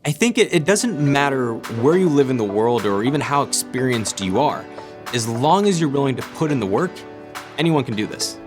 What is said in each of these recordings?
I think it doesn't matter where you live in the world or even how experienced you are. As long as you're willing to put in the work, anyone can do this.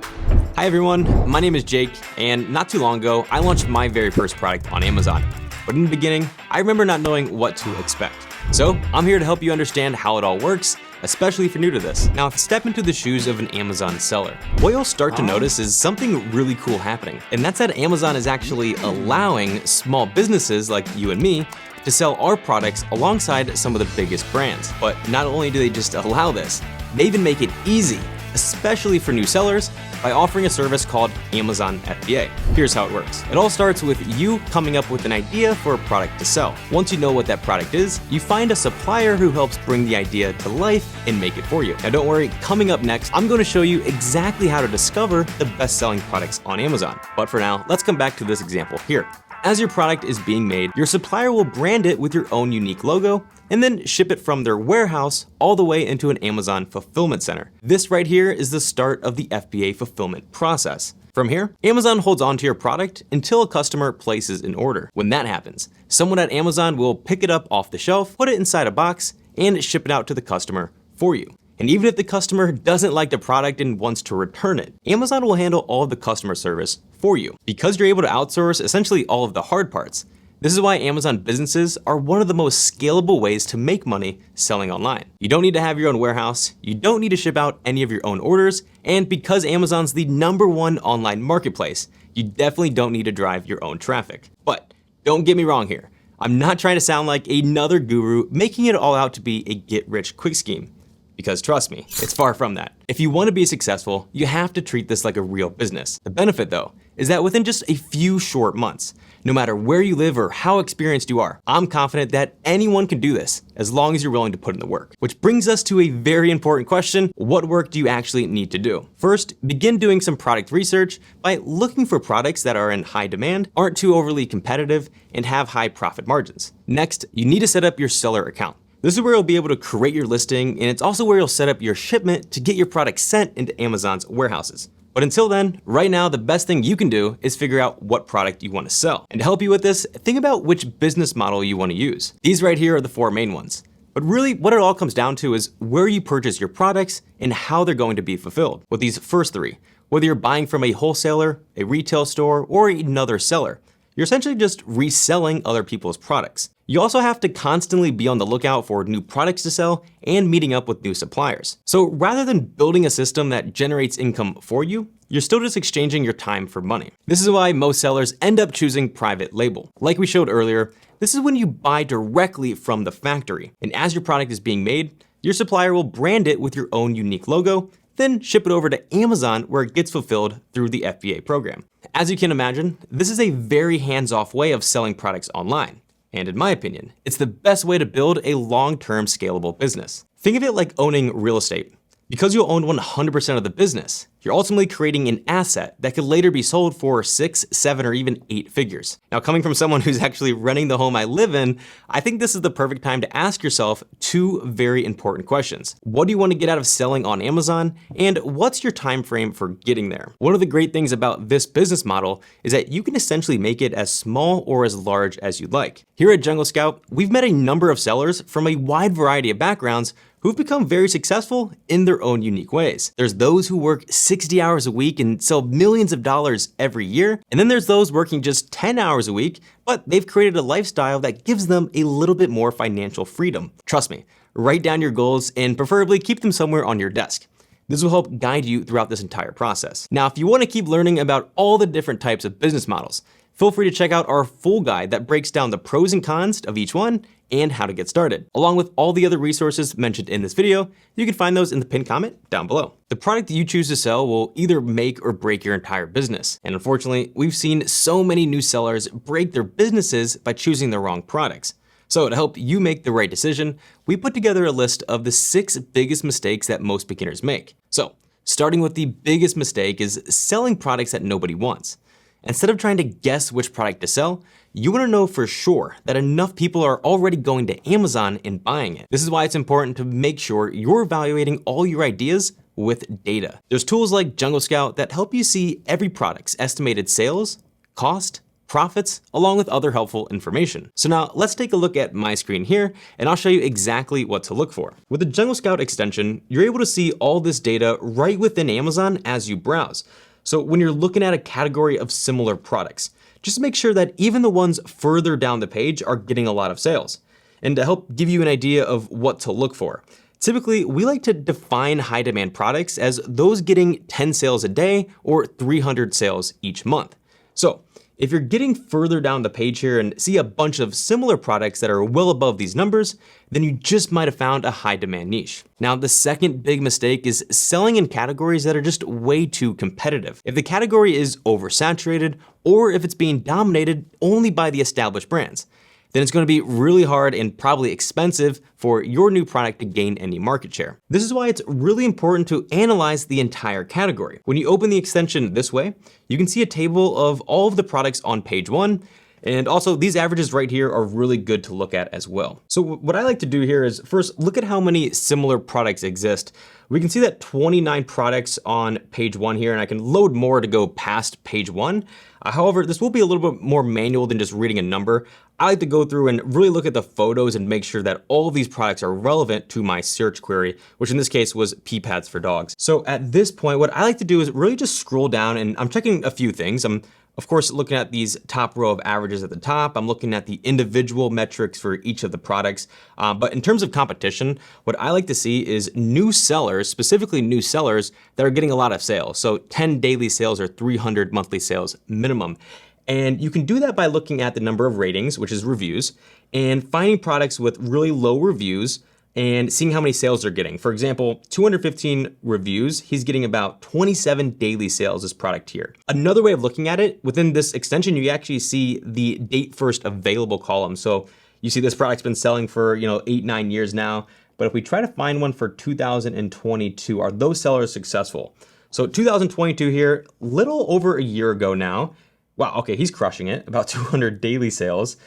Hi everyone, my name is Jake, and not too long ago, I launched my very first product on Amazon. But in the beginning, I remember not knowing what to expect. So I'm here to help you understand how it all works, especially if you're new to this. Now, if you step into the shoes of an Amazon seller, what you'll start to notice is something really cool happening. And that's that Amazon is actually allowing small businesses like you and me to sell our products alongside some of the biggest brands. But not only do they just allow this, they even make it easy, especially for new sellers, by offering a service called Amazon FBA. Here's how it works. It all starts with you coming up with an idea for a product to sell. Once you know what that product is, you find a supplier who helps bring the idea to life and make it for you. Now don't worry, coming up next, I'm going to show you exactly how to discover the best-selling products on Amazon. But for now, let's come back to this example here. As your product is being made, your supplier will brand it with your own unique logo and then ship it from their warehouse all the way into an Amazon fulfillment center. This right here is the start of the FBA fulfillment process. From here, Amazon holds onto your product until a customer places an order. When that happens, someone at Amazon will pick it up off the shelf, put it inside a box, and ship it out to the customer for you. And even if the customer doesn't like the product and wants to return it, Amazon will handle all of the customer service for you. Because you're able to outsource essentially all of the hard parts, this is why Amazon businesses are one of the most scalable ways to make money selling online. You don't need to have your own warehouse, you don't need to ship out any of your own orders, and because Amazon's the #1 online marketplace, you definitely don't need to drive your own traffic. But don't get me wrong here, I'm not trying to sound like another guru making it all out to be a get-rich-quick scheme. Because trust me, it's far from that. If you want to be successful, you have to treat this like a real business. The benefit though, is that within just a few short months, no matter where you live or how experienced you are, I'm confident that anyone can do this as long as you're willing to put in the work. Which brings us to a very important question: what work do you actually need to do? First, begin doing some product research by looking for products that are in high demand, aren't too overly competitive, and have high profit margins. Next, you need to set up your seller account. This is where you'll be able to create your listing, and it's also where you'll set up your shipment to get your product sent into Amazon's warehouses. But until then, right now, the best thing you can do is figure out what product you want to sell. And to help you with this, think about which business model you want to use. These right here are the 4 main ones. But really, what it all comes down to is where you purchase your products and how they're going to be fulfilled. With these first 3, whether you're buying from a wholesaler, a retail store, or another seller, you're essentially just reselling other people's products. You also have to constantly be on the lookout for new products to sell and meeting up with new suppliers. So rather than building a system that generates income for you, you're still just exchanging your time for money. This is why most sellers end up choosing private label. Like we showed earlier, this is when you buy directly from the factory. And as your product is being made, your supplier will brand it with your own unique logo, then ship it over to Amazon where it gets fulfilled through the FBA program. As you can imagine, this is a very hands-off way of selling products online. And in my opinion, it's the best way to build a long-term scalable business. Think of it like owning real estate. Because you own 100% of the business, you're ultimately creating an asset that could later be sold for 6, 7, or even 8 figures. Now, coming from someone who's actually running the home I live in, I think this is the perfect time to ask yourself 2 very important questions. What do you want to get out of selling on Amazon? And what's your time frame for getting there? One of the great things about this business model is that you can essentially make it as small or as large as you'd like. Here at Jungle Scout, we've met a number of sellers from a wide variety of backgrounds who've become very successful in their own unique ways. There's those who work 60 hours a week and sell millions of dollars every year. And then there's those working just 10 hours a week, but they've created a lifestyle that gives them a little bit more financial freedom. Trust me, write down your goals and preferably keep them somewhere on your desk. This will help guide you throughout this entire process. Now, if you want to keep learning about all the different types of business models, feel free to check out our full guide that breaks down the pros and cons of each one and how to get started. Along with all the other resources mentioned in this video, you can find those in the pinned comment down below. The product that you choose to sell will either make or break your entire business. And unfortunately, we've seen so many new sellers break their businesses by choosing the wrong products. So to help you make the right decision, we put together a list of the 6 biggest mistakes that most beginners make. So starting with the biggest mistake is selling products that nobody wants. Instead of trying to guess which product to sell, you want to know for sure that enough people are already going to Amazon and buying it. This is why it's important to make sure you're evaluating all your ideas with data. There's tools like Jungle Scout that help you see every product's estimated sales, cost, profits, along with other helpful information. So now let's take a look at my screen here, and I'll show you exactly what to look for. With the Jungle Scout extension, you're able to see all this data right within Amazon as you browse. So when you're looking at a category of similar products, just make sure that even the ones further down the page are getting a lot of sales. And to help give you an idea of what to look for, typically, we like to define high demand products as those getting 10 sales a day or 300 sales each month. So if you're getting further down the page here and see a bunch of similar products that are well above these numbers, then you just might have found a high demand niche. Now, the second big mistake is selling in categories that are just way too competitive. If the category is oversaturated or if it's being dominated only by the established brands, then it's going to be really hard and probably expensive for your new product to gain any market share. This is why it's really important to analyze the entire category. When you open the extension this way, you can see a table of all of the products on page 1. And also these averages right here are really good to look at as well. So what I like to do here is first look at how many similar products exist. We can see that 29 products on page 1 here, and I can load more to go past page 1. However, this will be a little bit more manual than just reading a number. I like to go through and really look at the photos and make sure that all of these products are relevant to my search query, which in this case was pee pads for dogs. So at this point, what I like to do is really just scroll down, and I'm checking a few things. I'm of course looking at these top row of averages at the top. I'm looking at the individual metrics for each of the products. But in terms of competition, what I like to see is new sellers, specifically new sellers that are getting a lot of sales. So 10 daily sales or 300 monthly sales minimum. And you can do that by looking at the number of ratings, which is reviews, and finding products with really low reviews and seeing how many sales they're getting. For example, 215 reviews, he's getting about 27 daily sales, this product here. Another way of looking at it, within this extension, you actually see the date first available column. So you see this product's been selling for 8-9 years now. But if we try to find one for 2022, are those sellers successful? So 2022 here, little over a year ago now. Wow, okay, he's crushing it, about 200 daily sales.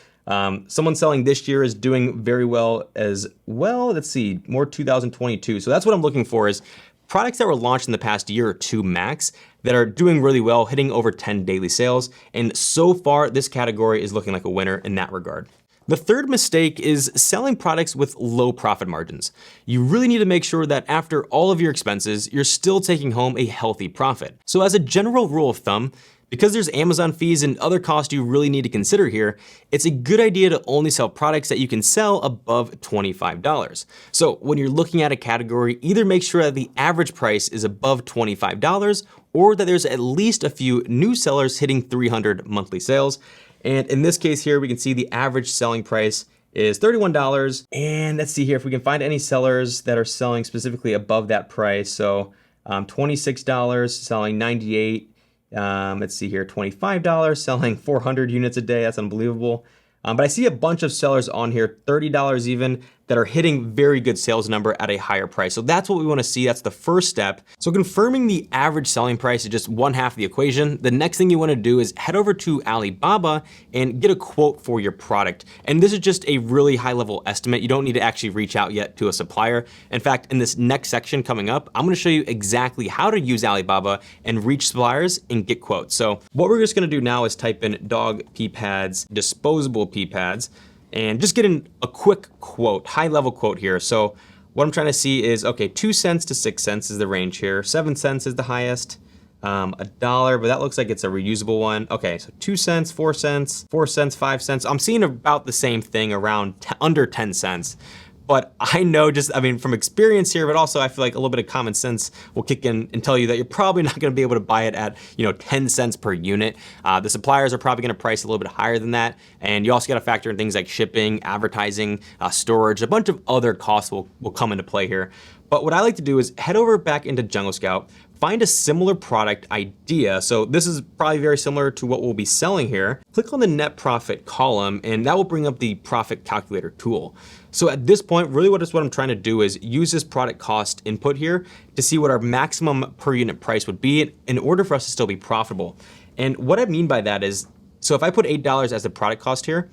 Someone selling this year is doing very well as well. Let's see, more 2022. So that's what I'm looking for, is products that were launched in the past year or two max that are doing really well, hitting over 10 daily sales. And so far, this category is looking like a winner in that regard. The third mistake is selling products with low profit margins. You really need to make sure that after all of your expenses, you're still taking home a healthy profit. So as a general rule of thumb, because there's Amazon fees and other costs you really need to consider here, it's a good idea to only sell products that you can sell above $25. So when you're looking at a category, either make sure that the average price is above $25 or that there's at least a few new sellers hitting 300 monthly sales. And in this case here, we can see the average selling price is $31. And let's see here if we can find any sellers that are selling specifically above that price. So $26, selling 98. Let's see here, $25, selling 400 units a day. That's unbelievable. But I see a bunch of sellers on here, $30 even, that are hitting very good sales number at a higher price. So that's what we want to see. That's the first step. So confirming the average selling price is just one half of the equation. The next thing you want to do is head over to Alibaba and get a quote for your product. And this is just a really high level estimate. You don't need to actually reach out yet to a supplier. In fact, in this next section coming up, I'm going to show you exactly how to use Alibaba and reach suppliers and get quotes. So what we're just going to do now is type in dog pee pads, disposable pee pads, and just get in a quick quote, high level quote here. So what I'm trying to see is, okay, 2 cents to 6 cents is the range here. 7 cents is the highest, $1, but that looks like it's a reusable one. Okay, so 2 cents, 4 cents, 4 cents, 5 cents. I'm seeing about the same thing around under 10 cents. But I know from experience here, but also I feel like a little bit of common sense will kick in and tell you that you're probably not gonna be able to buy it at 10 cents per unit. The suppliers are probably gonna price a little bit higher than that. And you also gotta factor in things like shipping, advertising, storage, a bunch of other costs will come into play here. But what I like to do is head over back into Jungle Scout, find a similar product idea. So this is probably very similar to what we'll be selling here. Click on the net profit column and that will bring up the profit calculator tool. So at this point, really what I'm trying to do is use this product cost input here to see what our maximum per unit price would be in order for us to still be profitable. And what I mean by that is, so if I put $8 as the product cost here,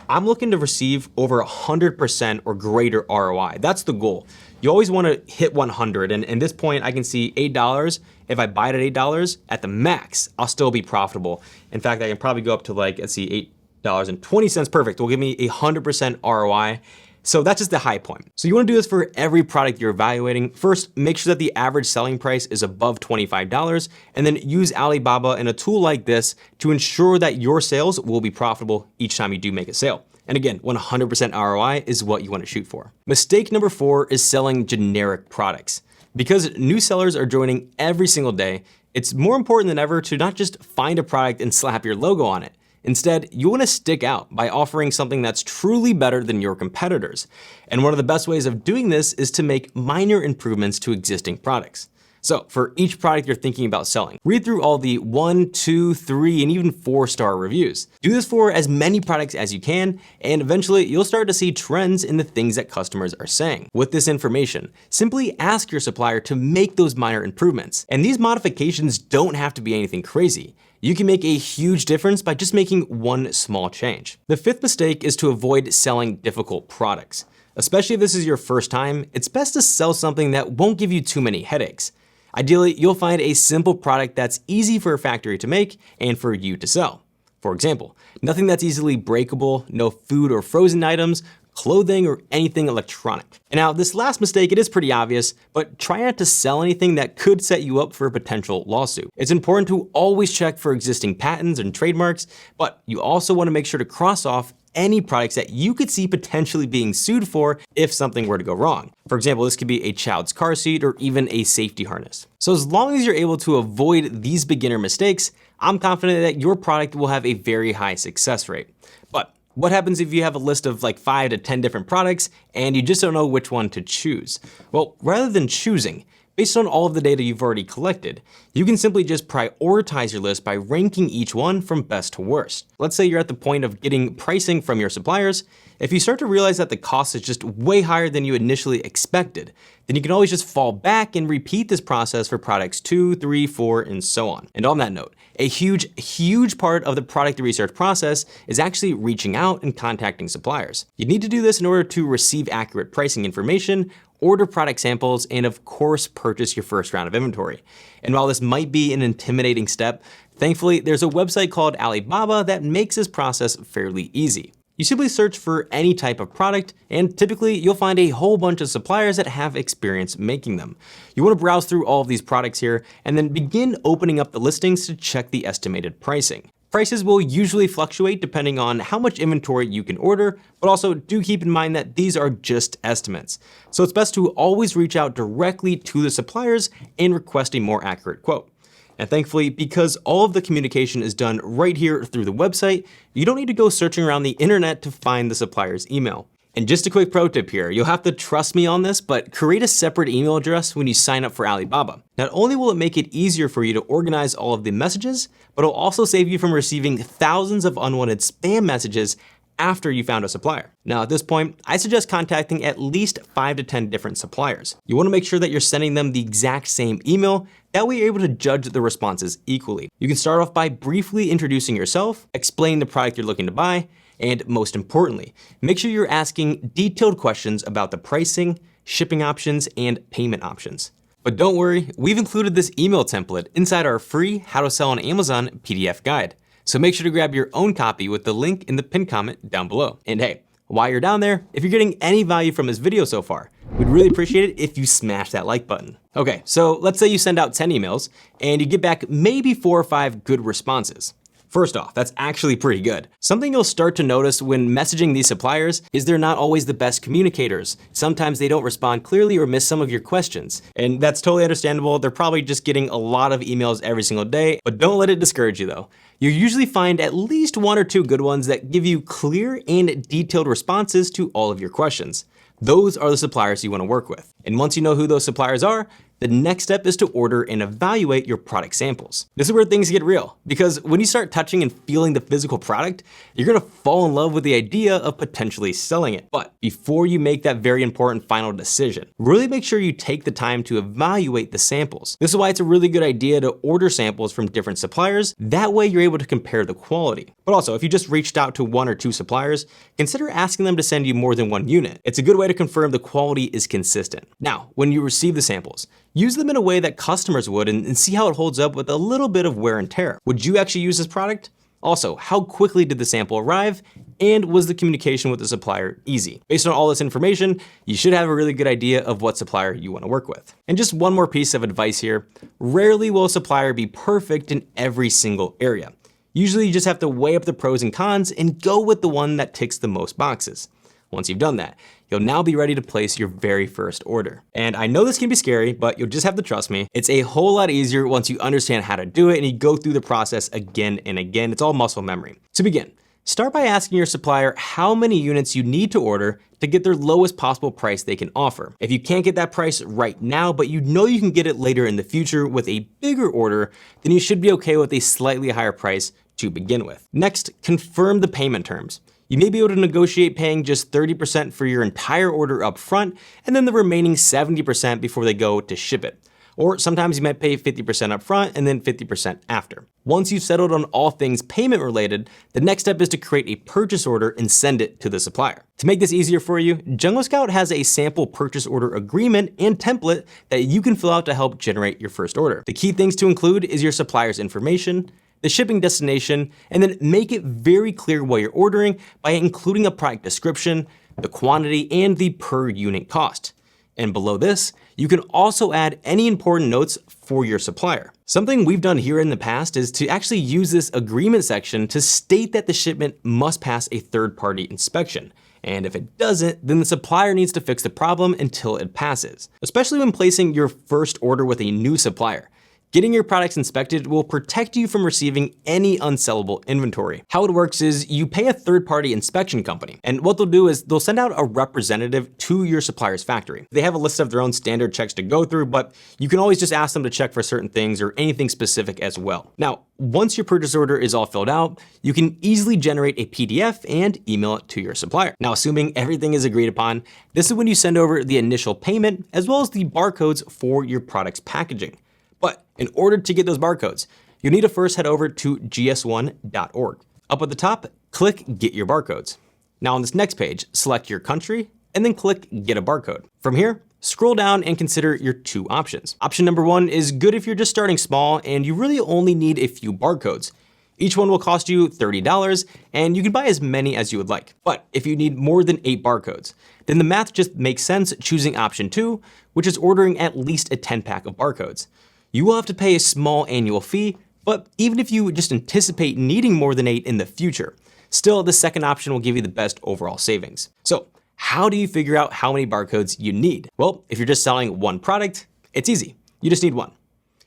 I'm looking to receive over 100% or greater ROI. That's the goal. You always want to hit 100, and at this point I can see $8. If I buy it at $8 at the max, I'll still be profitable. In fact, I can probably go up to like, let's see, $8.20. Perfect. Will give me 100% ROI. So that's just the high point. So you want to do this for every product you're evaluating. First, make sure that the average selling price is above $25, and then use Alibaba and a tool like this to ensure that your sales will be profitable each time you do make a sale. And again, 100% ROI is what you want to shoot for. Mistake number 4 is selling generic products. Because new sellers are joining every single day, it's more important than ever to not just find a product and slap your logo on it. Instead, you want to stick out by offering something that's truly better than your competitors. And one of the best ways of doing this is to make minor improvements to existing products. So for each product you're thinking about selling, read through all the 1, 2, 3, and even 4-star reviews. Do this for as many products as you can, and eventually you'll start to see trends in the things that customers are saying. With this information, simply ask your supplier to make those minor improvements. And these modifications don't have to be anything crazy. You can make a huge difference by just making one small change. The 5th mistake is to avoid selling difficult products. Especially if this is your first time, it's best to sell something that won't give you too many headaches. Ideally, you'll find a simple product that's easy for a factory to make and for you to sell. For example, nothing that's easily breakable, no food or frozen items, clothing, or anything electronic. And now this last mistake, it is pretty obvious, but try not to sell anything that could set you up for a potential lawsuit. It's important to always check for existing patents and trademarks, but you also want to make sure to cross off any products that you could see potentially being sued for if something were to go wrong. For example, this could be a child's car seat or even a safety harness. So as long as you're able to avoid these beginner mistakes, I'm confident that your product will have a very high success rate. But what happens if you have a list of like 5 to 10 different products and you just don't know which one to choose? Well, rather than choosing, based on all of the data you've already collected, you can simply just prioritize your list by ranking each one from best to worst. Let's say you're at the point of getting pricing from your suppliers. If you start to realize that the cost is just way higher than you initially expected, then you can always just fall back and repeat this process for products 2, 3, 4, and so on. And on that note, a huge part of the product research process is actually reaching out and contacting suppliers. You need to do this in order to receive accurate pricing information, order product samples, and of course, purchase your first round of inventory. And while this might be an intimidating step, thankfully, there's a website called Alibaba that makes this process fairly easy. You simply search for any type of product, and typically you'll find a whole bunch of suppliers that have experience making them. You want to browse through all of these products here, and then begin opening up the listings to check the estimated pricing. Prices will usually fluctuate depending on how much inventory you can order, but also do keep in mind that these are just estimates. So it's best to always reach out directly to the suppliers and request a more accurate quote. And thankfully, because all of the communication is done right here through the website, you don't need to go searching around the internet to find the supplier's email. And just a quick pro tip here, you'll have to trust me on this, but create a separate email address when you sign up for Alibaba. Not only will it make it easier for you to organize all of the messages, but it'll also save you from receiving thousands of unwanted spam messages after you found a supplier. Now at this point, I suggest contacting at least 5 to 10 different suppliers. You want to make sure that you're sending them the exact same email, that way you're able to judge the responses equally. You can start off by briefly introducing yourself, explain the product you're looking to buy, and most importantly, make sure you're asking detailed questions about the pricing, shipping options, and payment options. But don't worry, we've included this email template inside our free How to Sell on Amazon PDF guide. So make sure to grab your own copy with the link in the pinned comment down below. And hey, while you're down there, if you're getting any value from this video so far, we'd really appreciate it if you smash that like button. Okay, so let's say you send out 10 emails and you get back maybe 4 or 5 good responses. First off, that's actually pretty good. Something you'll start to notice when messaging these suppliers is they're not always the best communicators. Sometimes they don't respond clearly or miss some of your questions. And that's totally understandable. They're probably just getting a lot of emails every single day, but don't let it discourage you though. You usually find at least 1 or 2 good ones that give you clear and detailed responses to all of your questions. Those are the suppliers you want to work with. And once you know who those suppliers are, the next step is to order and evaluate your product samples. This is where things get real, because when you start touching and feeling the physical product, you're gonna fall in love with the idea of potentially selling it. But before you make that very important final decision, really make sure you take the time to evaluate the samples. This is why it's a really good idea to order samples from different suppliers. That way you're able to compare the quality. But also, if you just reached out to 1 or 2 suppliers, consider asking them to send you more than 1 unit. It's a good way to confirm the quality is consistent. Now, when you receive the samples, use them in a way that customers would and see how it holds up with a little bit of wear and tear. Would you actually use this product? Also, how quickly did the sample arrive? And was the communication with the supplier easy? Based on all this information, you should have a really good idea of what supplier you want to work with. And just one more piece of advice here. Rarely will a supplier be perfect in every single area. Usually you just have to weigh up the pros and cons and go with the one that ticks the most boxes. Once you've done that, you'll now be ready to place your very first order. And I know this can be scary, but you'll just have to trust me. It's a whole lot easier once you understand how to do it and you go through the process again and again. It's all muscle memory. To begin, start by asking your supplier how many units you need to order to get their lowest possible price they can offer. If you can't get that price right now, but you know you can get it later in the future with a bigger order, then you should be okay with a slightly higher price to begin with. Next, confirm the payment terms. You may be able to negotiate paying just 30% for your entire order up front and then the remaining 70% before they go to ship it. Or sometimes you might pay 50% up front and then 50% after. Once you've settled on all things payment related, the next step is to create a purchase order and send it to the supplier. To make this easier for you, Jungle Scout has a sample purchase order agreement and template that you can fill out to help generate your first order. The key things to include is your supplier's information, the shipping destination, and then make it very clear what you're ordering by including a product description, the quantity, and the per unit cost. And below this, you can also add any important notes for your supplier. Something we've done here in the past is to actually use this agreement section to state that the shipment must pass a third-party inspection. And if it doesn't, then the supplier needs to fix the problem until it passes. Especially when placing your first order with a new supplier. Getting your products inspected will protect you from receiving any unsellable inventory. How it works is you pay a third-party inspection company, and what they'll do is they'll send out a representative to your supplier's factory. They have a list of their own standard checks to go through, but you can always just ask them to check for certain things or anything specific as well. Now, once your purchase order is all filled out, you can easily generate a PDF and email it to your supplier. Now, assuming everything is agreed upon, this is when you send over the initial payment as well as the barcodes for your product's packaging. But in order to get those barcodes, you need to first head over to gs1.org. Up at the top, click Get Your Barcodes. Now on this next page, select your country and then click Get a Barcode. From here, scroll down and consider your 2 options. Option number 1 is good if you're just starting small and you really only need a few barcodes. Each one will cost you $30 and you can buy as many as you would like. But if you need more than 8 barcodes, then the math just makes sense choosing option 2, which is ordering at least a 10-pack of barcodes. You will have to pay a small annual fee, but even if you just anticipate needing more than 8 in the future, still the second option will give you the best overall savings. So how do you figure out how many barcodes you need? Well, if you're just selling one product, it's easy. You just need one.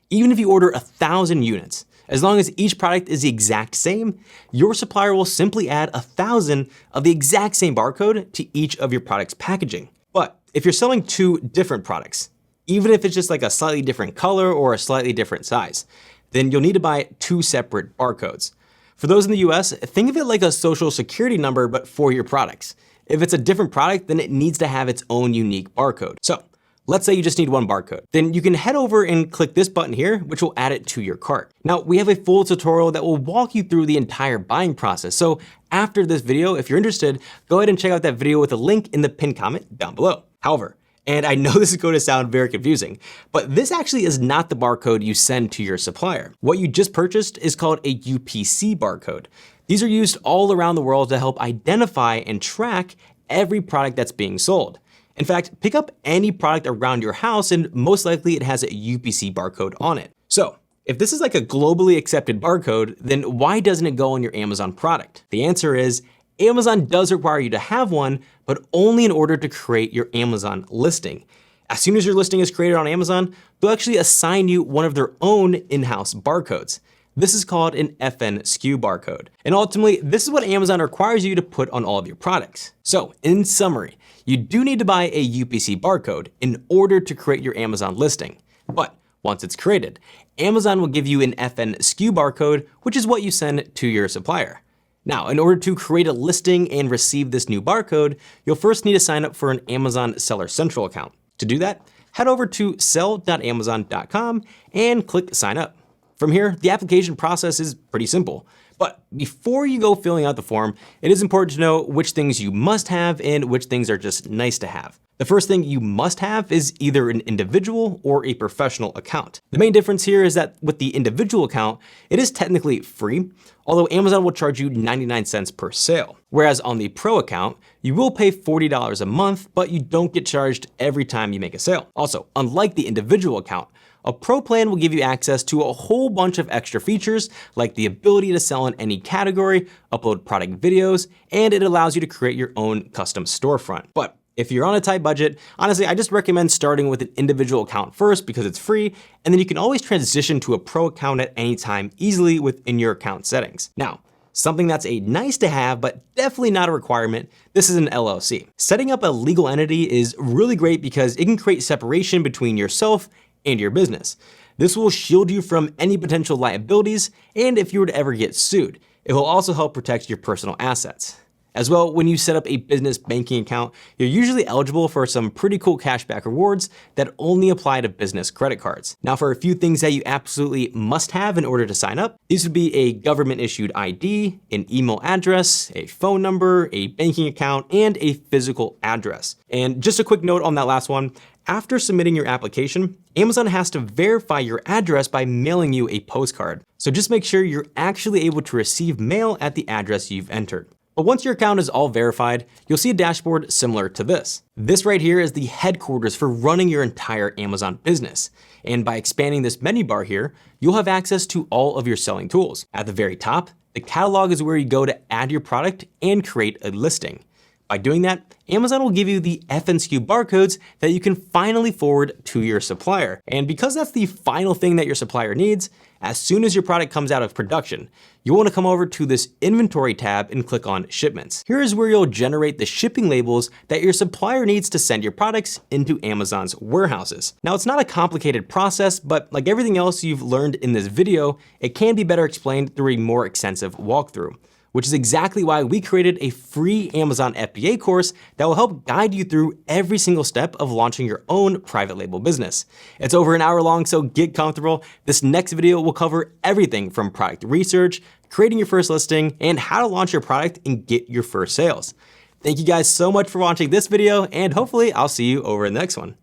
Even if you order 1,000 units, as long as each product is the exact same, your supplier will simply add 1,000 of the exact same barcode to each of your product's packaging. But if you're selling 2 different products, even if it's just like a slightly different color or a slightly different size, then you'll need to buy 2 separate barcodes. For those in the US, think of it like a social security number, but for your products. If it's a different product, then it needs to have its own unique barcode. So let's say you just need 1 barcode. Then you can head over and click this button here, which will add it to your cart. Now we have a full tutorial that will walk you through the entire buying process. So after this video, if you're interested, go ahead and check out that video with a link in the pinned comment down below. However, and I know this is going to sound very confusing, but this actually is not the barcode you send to your supplier. What you just purchased is called a UPC barcode. These are used all around the world to help identify and track every product that's being sold. In fact, pick up any product around your house and most likely it has a UPC barcode on it. So if this is like a globally accepted barcode, then why doesn't it go on your Amazon product? The answer is Amazon does require you to have one, but only in order to create your Amazon listing. As soon as your listing is created on Amazon, they'll actually assign you one of their own in-house barcodes. This is called an FNKSU barcode. And ultimately, this is what Amazon requires you to put on all of your products. So in summary, you do need to buy a UPC barcode in order to create your Amazon listing. But once it's created, Amazon will give you an FNKSU barcode, which is what you send to your supplier. Now, in order to create a listing and receive this new barcode, you'll first need to sign up for an Amazon Seller Central account. To do that, head over to sell.amazon.com and click sign up. From here, the application process is pretty simple. But before you go filling out the form, it is important to know which things you must have and which things are just nice to have. The first thing you must have is either an individual or a professional account. The main difference here is that with the individual account, it is technically free, although Amazon will charge you 99 cents per sale. Whereas on the pro account, you will pay $40 a month, but you don't get charged every time you make a sale. Also, unlike the individual account, a pro plan will give you access to a whole bunch of extra features, like the ability to sell in any category, upload product videos, and it allows you to create your own custom storefront. But if you're on a tight budget, honestly, I just recommend starting with an individual account first because it's free, and then you can always transition to a pro account at any time easily within your account settings. Now, something that's a nice to have, but definitely not a requirement, this is an LLC. Setting up a legal entity is really great because it can create separation between yourself and your business. This will shield you from any potential liabilities, and if you were to ever get sued, it will also help protect your personal assets. As well, when you set up a business banking account, you're usually eligible for some pretty cool cashback rewards that only apply to business credit cards. Now, for a few things that you absolutely must have in order to sign up, these would be a government issued ID, an email address, a phone number, a banking account, and a physical address. And just a quick note on that last one, after submitting your application, Amazon has to verify your address by mailing you a postcard. So just make sure you're actually able to receive mail at the address you've entered. But once your account is all verified, you'll see a dashboard similar to this. This right here is the headquarters for running your entire Amazon business. And by expanding this menu bar here, you'll have access to all of your selling tools. At the very top, the catalog is where you go to add your product and create a listing. By doing that, Amazon will give you the FNKSU barcodes that you can finally forward to your supplier. And because that's the final thing that your supplier needs, as soon as your product comes out of production, you'll want to come over to this inventory tab and click on shipments. Here is where you'll generate the shipping labels that your supplier needs to send your products into Amazon's warehouses. Now, it's not a complicated process, but like everything else you've learned in this video, it can be better explained through a more extensive walkthrough, which is exactly why we created a free Amazon FBA course that will help guide you through every single step of launching your own private label business. It's over an hour long, so get comfortable. This next video will cover everything from product research, creating your first listing, and how to launch your product and get your first sales. Thank you guys so much for watching this video, and hopefully I'll see you over in the next one.